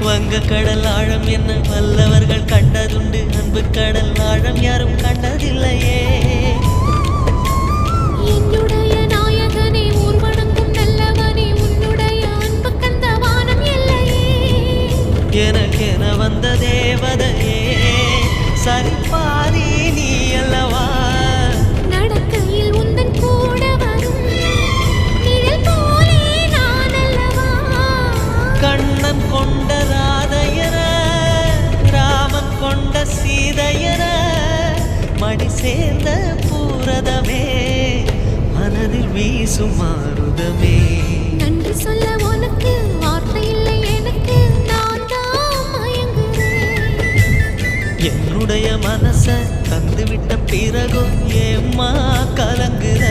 வங்க கடல் ஆழம் என்ன வல்லவர்கள் கண்டதுண்டு, அன்பு கடல் ஆழம் யாரும் கண்டதில்லையே. என்னுடைய நாயகனே ஊர்வணங்கும் நல்லவனே, உன்னுடைய அன்பு கந்த வானம் எல்லையே. எனக்கென வந்த தேவதையே சரிபாதி நீ அல்லவா. நடக்கையில் உந்தன் கூட வரும் நிழல் போலே நான் அல்லவா. கண்ணன் கொண்ட ராதையர ராமன் கொண்ட சீதையர மடி சேர்ந்த பூரதமே மனதில் வீசும் மாருதமே. நன்றி சொல்ல உனக்கு வார்த்தை இல்லை எனக்கு, நான் தான் மயங்குறேன். என்னுடைய மனச தந்துவிட்ட பிறகும் ஏம்மா கலங்குற.